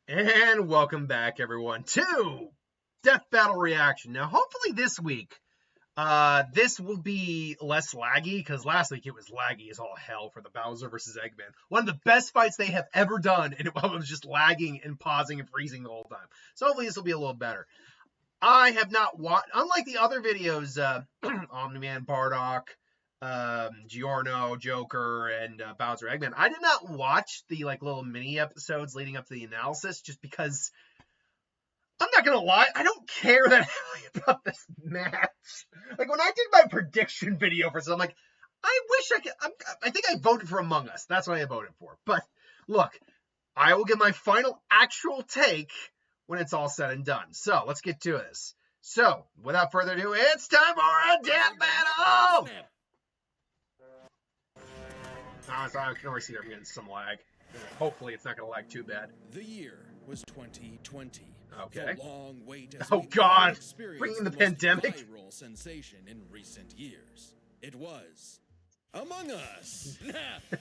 And welcome back, everyone, to Death Battle Reaction. Now, hopefully this week, this will be less laggy, because last week it was laggy as all hell for the Bowser versus Eggman. One of the best fights they have ever done, and it was just lagging and pausing and freezing the whole time. So hopefully this will be a little better. I have not watched, unlike the other videos, Omni-Man, Bardock, Giorno, Joker, and Bowser Eggman. I did not watch the little mini episodes leading up to the analysis just because I'm not gonna lie, I don't care that highly about this match. Like when I did my prediction video for something, I'm like, I wish I could. I think I voted for Among Us. That's what I voted for. But look, I will give my final actual take when it's all said and done. So let's get to this. So without further ado, it's time for a death battle. So I can already see I'm getting some lag. Hopefully it's not going to lag too bad. The year was 2020. Okay. The long wait as Oh we God! experienced Bringing the most pandemic. viral sensation in recent years. It was Among Us.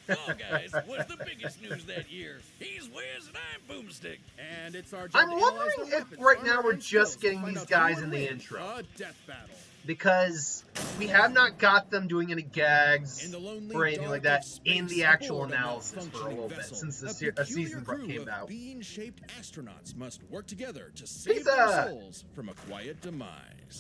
Fall Guys was the biggest news that year. He's Wiz and I'm Boomstick. And it's our I'm wondering if right now we're just getting these guys in the intro. A death battle. Because we have not got them doing any gags In the lonely or anything dark like that of in space, the actual aboard a analysis for a little bit malfunctioning since vessel, a peculiar season crew came of out. bean-shaped astronauts must work together to save Pizza! their souls from a quiet demise.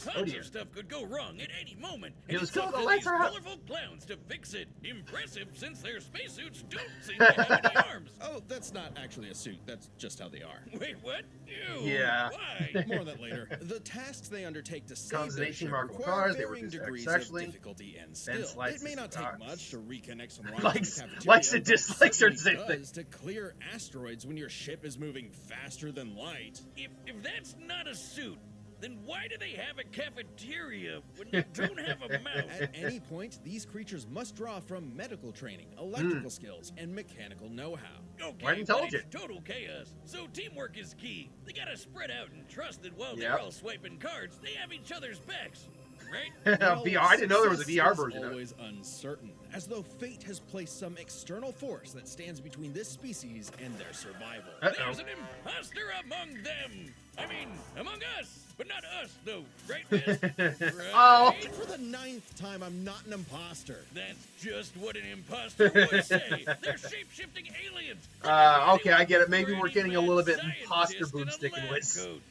Tons dear. of stuff could go wrong at any moment. It was it's up cool, the to lights these are up. colorful clowns to fix it. Impressive since their spacesuits don't seem to have any arms. Oh, that's not actually a suit. That's just how they are. Wait, what? Ew. Yeah. Why? More on that later. The tasks they undertake to save Comes in their 18 ship markable require cars, they varying reduce degrees sexually, of difficulty and then skill. slices It may not take rocks. much to reconnect some rocks Likes- in the cafeteria, likes and but it dislikes are the certainly same thing. does to clear asteroids when your ship is moving faster than light. If that's not a suit, then why do they have a cafeteria when they don't have a mouse? At any point, these creatures must draw from medical training, electrical skills, and mechanical know-how. Okay, Why didn't but told you? it's total chaos. So teamwork is key. They gotta spread out and trust that while Yep. they're all swiping cards, they have each other's backs. Right? VR. I didn't know there was a VR success is version of it. always uncertain, as though fate has placed some external force that stands between this species and their survival. There's an imposter among them. I mean, among us, but not us, though. Right, Wiz? Right? Oh. For the 9th time, I'm not an imposter. That's just what an imposter would say. They're shape-shifting aliens. Okay, I get it. Maybe we're Pretty getting a mad little bit scientist imposter in a boomstick and lab Wiz. coat.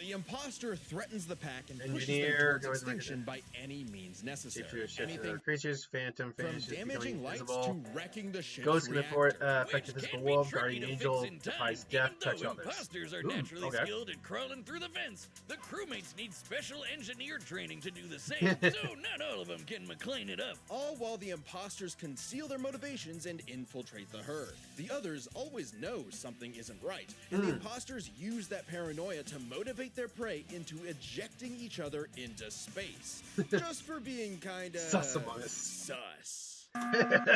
The imposter threatens the pack and pushes Engineer, them goes towards like extinction by any means necessary. Anything creatures, phantom, from finishes, becoming damaging lights invisible. to wrecking the ship's Ghost can afford reactor. effective Which physical can be wolf, tricky guardian to angel, fix in time, defies death, even though touch others. imposters are Ooh, naturally okay. skilled at crawling through the vents. The crewmates need special engineer training to do the same, so not all of them can McLean it up. All while the imposters conceal their motivations and infiltrate the herd. The others always know something isn't right, and the imposters use that paranoia to motivate their prey into ejecting each other into space. Just for being kinda... Sus among us. sus.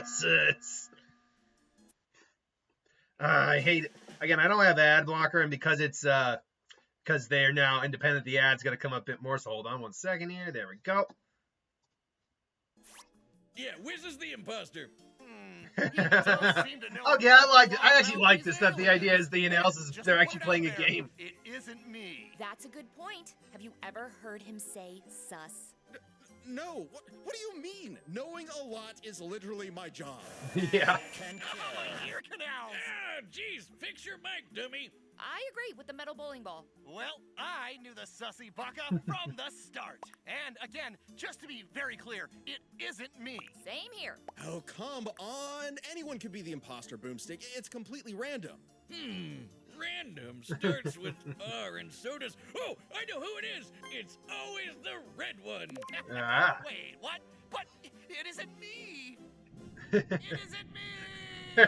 Sus. I hate it. Again, I don't have ad blocker, and because it's because they're now independent, the ad's got to come up a bit more. So hold on one second here. There we go. Yeah, Wiz is the imposter. Okay, I actually like this. That the idea is the analysis. They're actually playing a game. It isn't me. That's a good point. Have you ever heard him say sus? No, what do you mean? Knowing a lot is literally my job. Yeah. Ear canals. Ah, jeez, fix your mic, dummy. I agree with the metal bowling ball. Well, I knew the sussy baka from the start. And again, just to be very clear, it isn't me. Same here. Oh, come on. Anyone could be the imposter, Boomstick. It's completely random. Random starts with R and so does... Oh, I know who it is. It's always the red one. Ah. Wait, what? But it isn't me. It isn't me.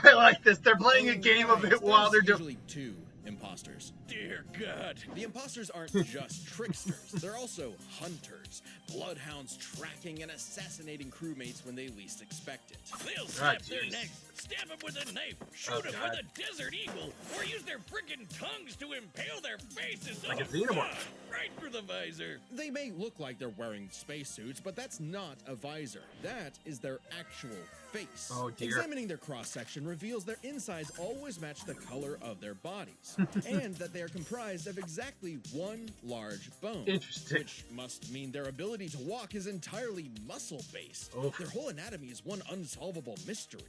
I like this. They're playing a game of it while they're doing. Usually two imposters. imposters. Dear God. The imposters aren't just tricksters, they're also hunters, bloodhounds tracking and assassinating crewmates when they least expect it. They'll snap their jeez. necks, stab them with a knife, shoot them God. with a desert eagle, or use their freaking tongues to impale their faces. Like a Oh, xenomorph. God, right through the visor. They may look like they're wearing spacesuits, but that's not a visor. That is their actual face. Oh, dear. Examining their cross-section reveals their insides always match the color of their bodies, and that they are comprised of exactly one large bone. Interesting. Which must mean their ability to walk is entirely muscle-based. Oof. Their whole anatomy is one unsolvable mystery.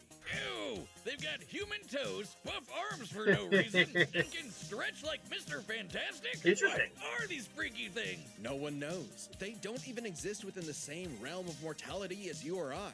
Ew! They've got human toes, buff arms for no reason, and can stretch like Mr. Fantastic? Interesting. What are these freaky things? No one knows. They don't even exist within the same realm of mortality as you or I.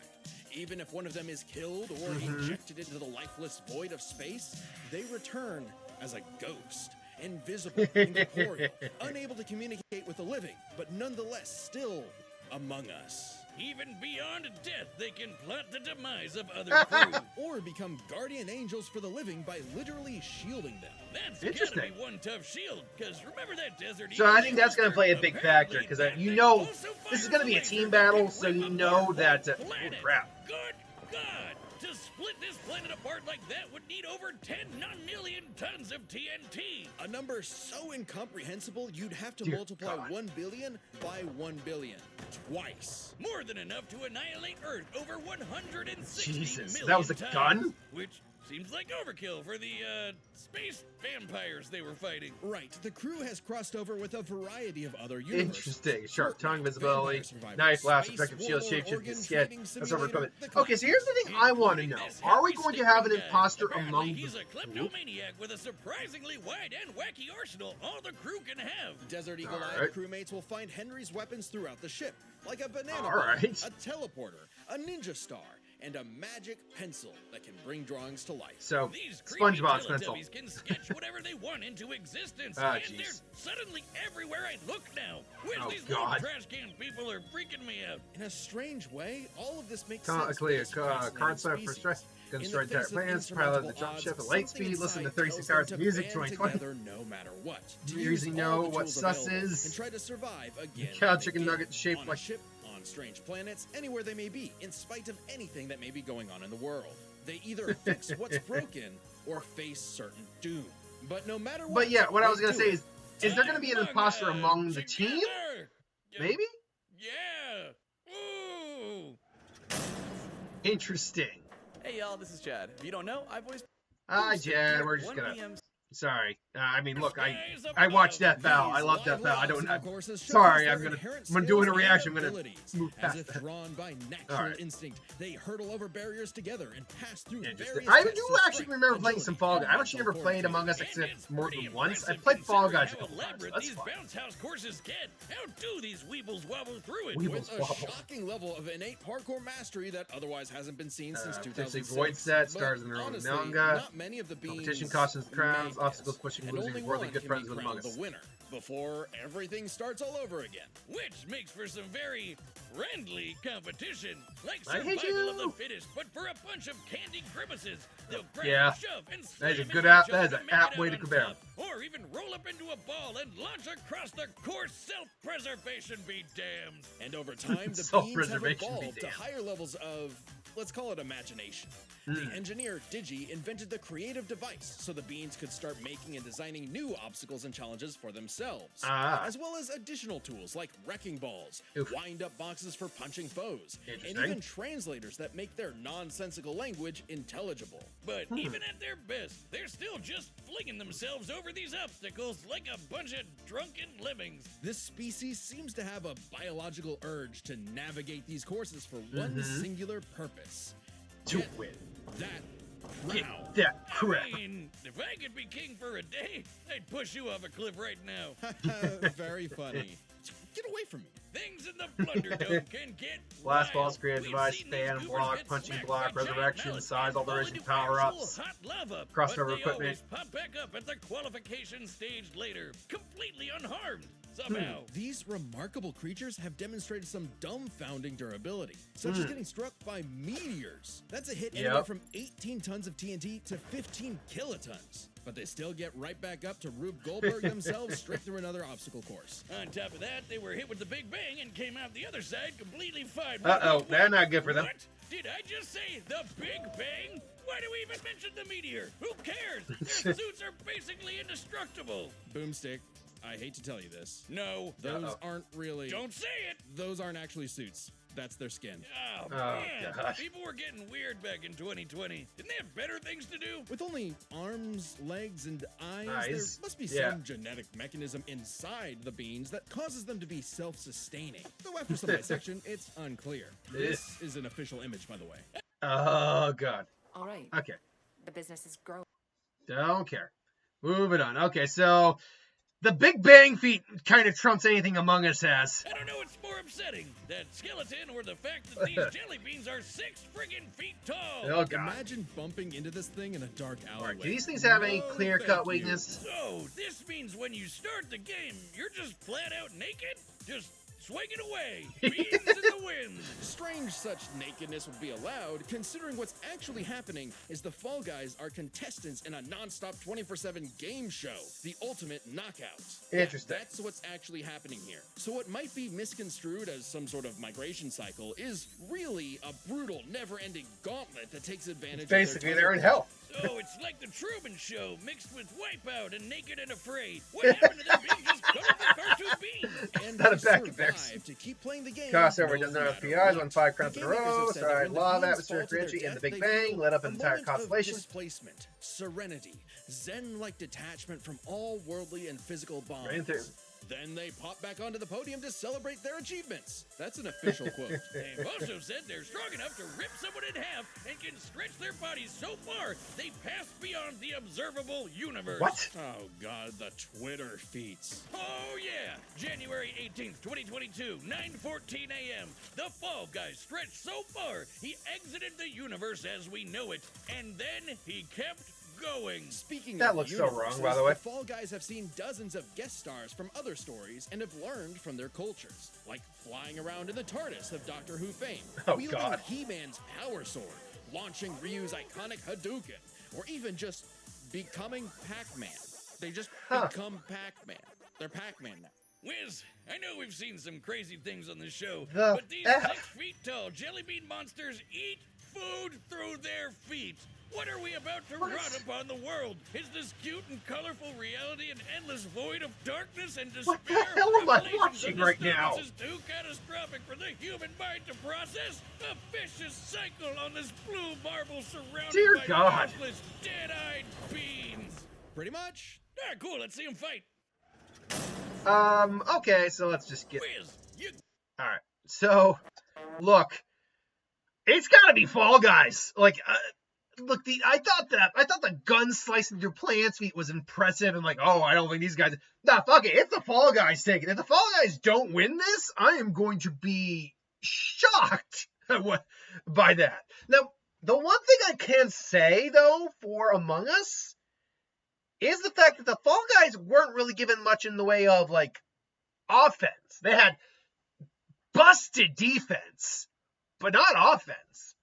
Even if one of them is killed or injected into the lifeless void of space, they return as a ghost, invisible, incorporeal, unable to communicate with the living, but nonetheless still among us. Even beyond death, they can plot the demise of other crew. Or become guardian angels for the living by literally shielding them. That's Interesting. gotta be one tough shield, because remember that desert So eagle I think that's going to play a big apparently factor, because that you thing know also this is fires going to be a laser team that battle, can so rip you apart know the that... whole oh, planet. crap. Good God! To split this planet apart like that would need over 10 non-million tons of TNT. A number so incomprehensible you'd have to Dear multiply God. 1 billion by 1 billion. Twice. More than enough to annihilate Earth over 160 Jesus, million that was a times, gun? which seems like overkill for the space vampires they were fighting. Right, the crew has crossed over with a variety of other universes. Interesting. Sharp tongue, Vampire visibility, survivors, knife, blast, space protective shield, warlord, shapeshift, organ skin. trading That's over simulator, equipment. the Okay, so here's the thing I want to know. Are we going to have an imposter Apparently, among he's the a group? kleptomaniac with a surprisingly wide and wacky arsenal all the crew can have. Desert Eagle-eyed Alright. crewmates will find Henry's weapons throughout the ship, like a banana Alright. boat, a teleporter, a ninja star, and a magic pencil that can bring drawings to life. So, These creepy SpongeBob's pencil. Teletubbies can sketch whatever they want into existence, Ah, and jeez. they're suddenly everywhere I look now. Where's Oh, these little God. trash can people are freaking me out. In a strange way, all of this makes Clear, sense for this fascinating card sign for species. stress. Can In destroy the entire face of plans, pilot the insurmountable jump odds, ship at light something speed, listen to inside 36 tells hours them of to music, band 2020. together no matter what. To You use usually all know the what tools sus available is. and try to survive again. Cow when they chicken can. nugget shaped On like- a ship, on strange planets, anywhere they may be, in spite of anything that may be going on in the world. They either fix what's broken or face certain doom. But no matter what, But yeah, what I was they going to do say it. is there going to be an Among imposter us among the team? together. Yeah, Maybe? Yeah. Ooh. Interesting. Hey y'all, this is Chad. If you don't know, I voiced Hi, Tuesday Jen. here We're at just 1 going to... p.m. Sorry. I mean, look, I Skies watched above. Deathbattle. I These love live Deathbattle. I don't... obstacle I'm courses sorry, showcase I'm their gonna... inherent When I'm doing a skills reaction, I'm and going to abilities. move As past if that. drawn by natural Alright. instinct, they hurdle over barriers together and pass through Interesting. various I tests do of actually strength, remember playing some agility, Fall and Guys. I've actually never mental played fortitude. Among Us And except it's more pretty than once. I impressive played Fall considering Guys a how couple times. elaborate That's these fun. bounce house courses get. How do these weebles wobble through it? Weebles. With a Wobble. shocking level of innate parkour mastery that otherwise hasn't been seen since Potentially 2006. void set, But stars in their own honestly, manga. not many of the beans Competition costumes, crowns, make obstacles, it. pushing, And losing, only worldly one good can friends be with Among crowned Us. the winner before everything starts all over again. Which makes for some very friendly competition. Like I hate survival of you. the fittest, but for a bunch of candy grimaces. They'll grab, Yeah. shove, and That is a slam good into app- each that other is to an make apt it way out to on compare. top. Or even roll up into a ball and launch across the course. Self-preservation be damned. And over time, the beans have Self-preservation be evolved to damned. higher levels of, let's call it imagination. The engineer, Digi, invented the creative device so the beans could start making and designing new obstacles and challenges for themselves. Ah. As well as additional tools like wrecking balls, Oof. wind-up boxes for punching foes, and Interesting. even translators that make their nonsensical language intelligible. But even at their best, they're still just flinging themselves over these obstacles like a bunch of drunken lemmings. This species seems to have a biological urge to navigate these courses for one singular purpose. To Get win. that Get crown. that crap. I mean, if I could be king for a day, I'd push you off a cliff right now. Very funny. Get away from me. Things in the Blunderdome can get Blast wild. balls, creative We've device, seen these span, goobers block, get punching smacked block, by giant resurrection, mallets size, and alteration, fall into power-ups, actual hot lava, crossover but they equipment. always pop back up at the qualification stage later, completely unharmed somehow. These remarkable creatures have demonstrated some dumbfounding durability, such as getting struck by meteors. That's a hit anywhere Yep. from 18 tons of TNT to 15 kilotons. But they still get right back up to Rube Goldberg themselves straight through another obstacle course. On top of that, they were hit with the Big Bang and came out the other side completely fine. Uh-oh, they're not good for them. What? Did I just say the Big Bang? Why do we even mention the meteor? Who cares? Their suits are basically indestructible. Boomstick, I hate to tell you this. No. Those aren't really... Don't say it. Those aren't actually suits. That's their skin. Oh, Oh, man. gosh. People were getting weird back in 2020. Didn't they have better things to do? With only arms, legs, and eyes, Eyes? there must be Yeah. some genetic mechanism inside the beans that causes them to be self-sustaining. Though after some dissection, it's unclear. This is an official image, by the way. Oh, God. All right. Okay. The business is growing. Don't care. Moving on. Okay, so the Big Bang feat kind of trumps anything Among Us has. I don't know what's more upsetting, that skeleton or the fact that these jelly beans are 6 friggin' feet tall. Oh, God. Imagine bumping into this thing in a dark alleyway. Do these things have any No, clear-cut thank you. weakness? So, this means when you start the game, you're just flat out naked? Just swinging away, beans in the wind. Strange such nakedness would be allowed, considering what's actually happening is the Fall Guys are contestants in a non-stop 24/7 game show, the Ultimate Knockout. Interesting. That's what's actually happening here. So what might be misconstrued as some sort of migration cycle is really a brutal, never-ending gauntlet that takes advantage Basically, of their they're in hell. So, it's like the Truman Show mixed with Wipeout and Naked and Afraid. What happened to them being just colorful cartoon beans? and Not a they back index. survive to keep playing the game. Cost over no doesn't have matter PIs, what. won 5 crowns The in a game makers row. have said that Sorry, when the law of beans atmospheric fall to their energy and the death, Big they Bang feel lit up a an entire moment of constellation. displacement, serenity, zen-like detachment from all worldly and physical bonds. Right through. Then they pop back onto the podium to celebrate their achievements. That's an official quote. They've also said they're strong enough to rip someone in half and can stretch their bodies so far they pass beyond the observable universe. What? Oh god, the Twitter feats. Oh yeah! January 18th, 2022, 9:14 a.m. The Fall Guy stretched so far he exited the universe as we know it, and then he kept going. Speaking That of looks so wrong, universes, by the way. Fall Guys have seen dozens of guest stars from other stories and have learned from their cultures, like flying around in the TARDIS of Doctor Who fame, Oh, wielding God. He-Man's power sword, launching Ryu's iconic Hadouken, or even just becoming Pac-Man. They just become Pac-Man. They're Pac-Man now. Wiz, I know we've seen some crazy things on this show, The but these F? 6 feet tall jelly bean monsters eat food through their feet. What are we about to What? run upon the world? Is this cute and colorful reality an endless void of darkness and What despair? the hell am I Revelations watching of right now? disturbance is too catastrophic for the human mind to process? A vicious cycle on this blue marble surrounded Dear by God. countless dead-eyed beans. Pretty much. Ah, cool, let's see them fight. Okay, so let's just get... Wiz, you... Alright, so, look, it's gotta be Fall Guys. Like, look, I thought the gun slicing through plants feet was impressive, and like, oh, I don't think these guys... Nah, fuck it, it's the Fall Guys taking it. If the Fall Guys don't win this, I am going to be shocked by that. Now, the one thing I can say, though, for Among Us, is the fact that the Fall Guys weren't really given much in the way of, like, offense. They had busted defense, but not offense.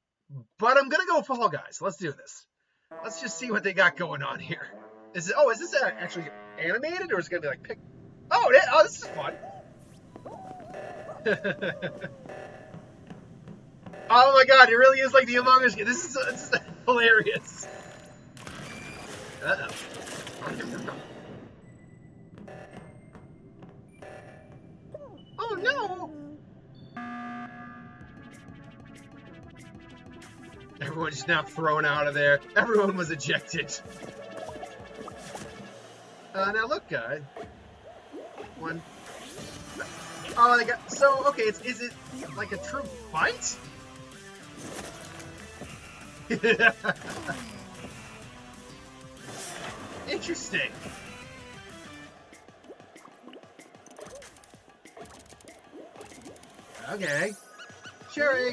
But I'm gonna go Fall Guys. Let's do this. Let's just see what they got going on here. Is this actually animated, or is it gonna be like pick? Oh, this is fun. Oh my god, it really is like the Among Us game. This is hilarious. Uh-oh. Oh no! Everyone's now thrown out of there. Everyone was ejected. Now look, one. Oh, they got so okay. Is it like a true fight? Interesting. Okay. Sure.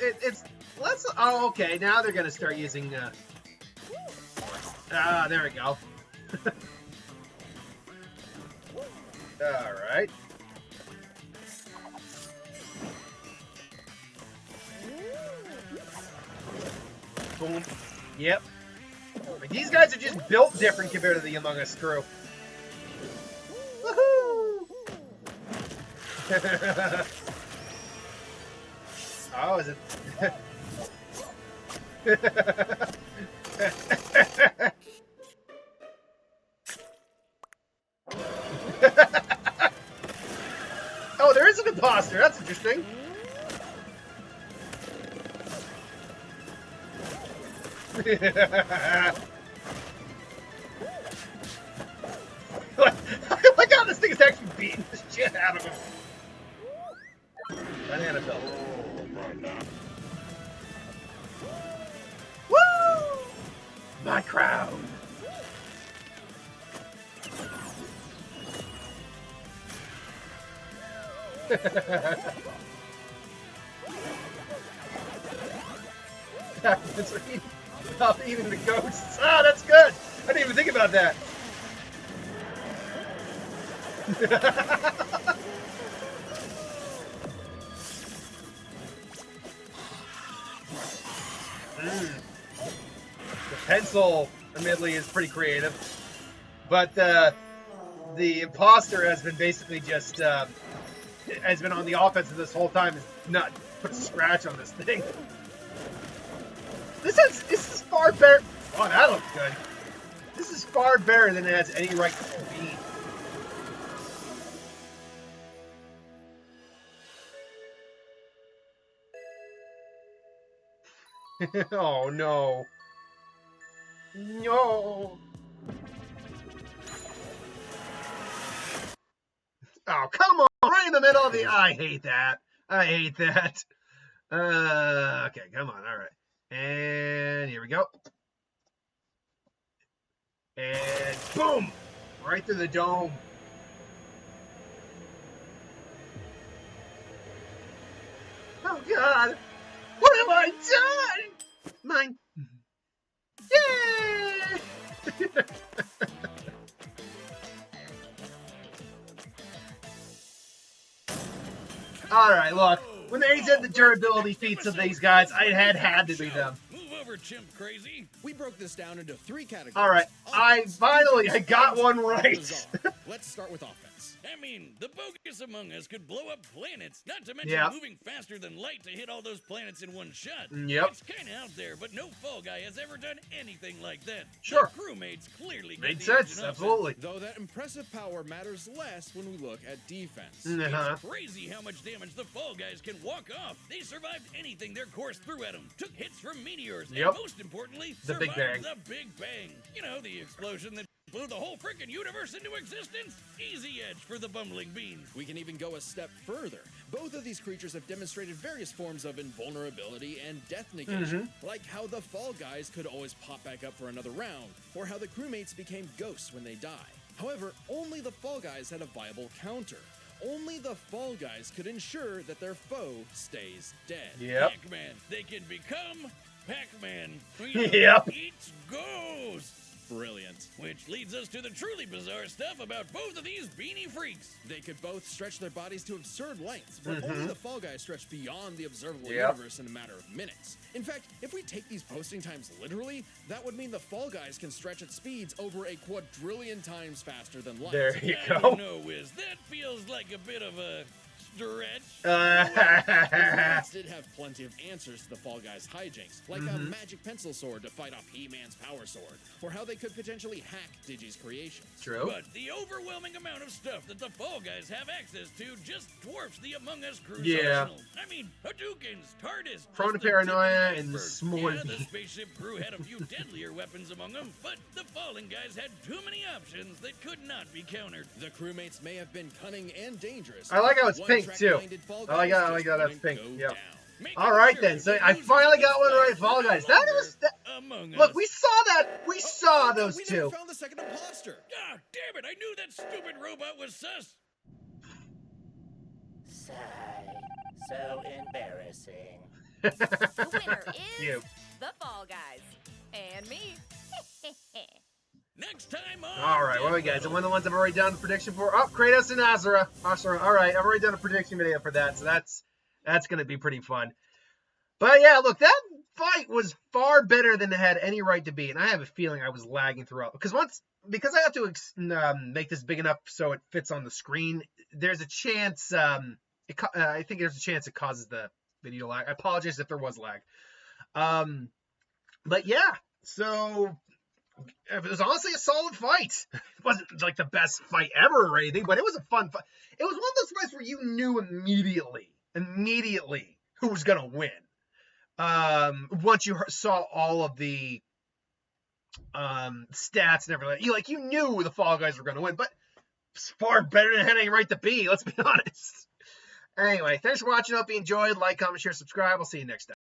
It's let's. Oh, okay. Now they're gonna start using. There we go. All right. Boom. Yep. Like, these guys are just built different compared to the Among Us crew. Woohoo! Oh, is it? Oh, there is an imposter. That's interesting. I like how this thing is actually beating the shit out of him. Banana belt. Woo! My crown. Stop eating the ghosts. Ah, that's good. I didn't even think about that. The pencil, admittedly, is pretty creative, but the imposter has been basically just has been on the offensive this whole time. Has not put a scratch on this thing. This is far better. Oh, that looks good. This is far better than it has any right to be. Oh no. No. Oh, come on. Right in the middle of the... I hate that. I hate that. Okay, come on. All right. And here we go. And boom! Right through the dome. Oh, God. What have I done? Mine. Yay! All right, look. When they said the durability feats of these guys, I had to be them. Move over, chimp crazy. We broke this down into 3 categories. All right, I got one right. Let's start with offense. I mean, the bogus Among Us could blow up planets, not to mention moving faster than light to hit all those planets in one shot. Yep. It's kind of out there, but no Fall Guy has ever done anything like that. Sure. The crewmates clearly Made got the sense, engine up. absolutely. Though that impressive power matters less when we look at defense. It's crazy how much damage the Fall Guys can walk off. They survived anything their course threw at them, took hits from meteors, and most importantly, the Big Bang. The Big Bang. You know, the explosion that blew the whole freaking universe into existence? Easy edge for the bumbling beans. We can even go a step further. Both of these creatures have demonstrated various forms of invulnerability and death negation, like how the Fall Guys could always pop back up for another round, or how the crewmates became ghosts when they die. However, only the Fall Guys had a viable counter. Only the Fall Guys could ensure that their foe stays dead. Yep. Pac-Man. They can become Pac-Man. Yep. Eats ghosts. Brilliant. Which leads us to the truly bizarre stuff about both of these beanie freaks. They could both stretch their bodies to absurd lengths, but only the Fall Guys stretch beyond the observable universe in a matter of minutes. In fact, if we take these posting times literally, that would mean the Fall Guys can stretch at speeds over a quadrillion times faster than light. There you I go. don't know, Wiz. That feels like a bit of a stretch. Crewmates did have plenty of answers to the Fall Guys' hijinks, like a magic pencil sword to fight off He-Man's power sword, or how they could potentially hack Digi's creations. True. But the overwhelming amount of stuff that the Fall Guys have access to just dwarfs the Among Us crew's arsenal. I mean, Hadoukens, TARDIS, Prone to just the tip of paranoia the and the iceberg. small Yeah, the spaceship crew had a few deadlier weapons among them, but the Fallen Guys had too many options that could not be countered. The crewmates may have been cunning and dangerous. I like how it's One pink too. track-minded Fall I like Guys how just that's wouldn't pink. go Yep. down. Making All right sure then. So that I losers finally got one stay right, Fall Guys. That was Among look. Us. We saw that. We saw those we two. never found the second imposter. Ah, damn it! I knew that stupid robot was sus. Sigh. So embarrassing. The winner is You. the Fall Guys. And me. Next time on. All right, what do we got? So one of the ones I've already done the prediction for. Oh, Kratos and Azura. All right, I've already done a prediction video for that, so that's gonna be pretty fun. But yeah, look, that fight was far better than it had any right to be, and I have a feeling I was lagging throughout because I have to make this big enough so it fits on the screen. There's a chance. I think there's a chance it causes the video lag. I apologize if there was lag. But yeah, so it was honestly a solid fight. It wasn't like the best fight ever or anything, but it was a fun fight. It was one of those fights where you knew immediately who was gonna win. Once you saw all of the stats and everything, you knew the Fall Guys were gonna win, but it's far better than it had any right to be. Let's be honest. Anyway, thanks for watching. Hope you enjoyed. Like, comment, share, subscribe. I'll see you next time.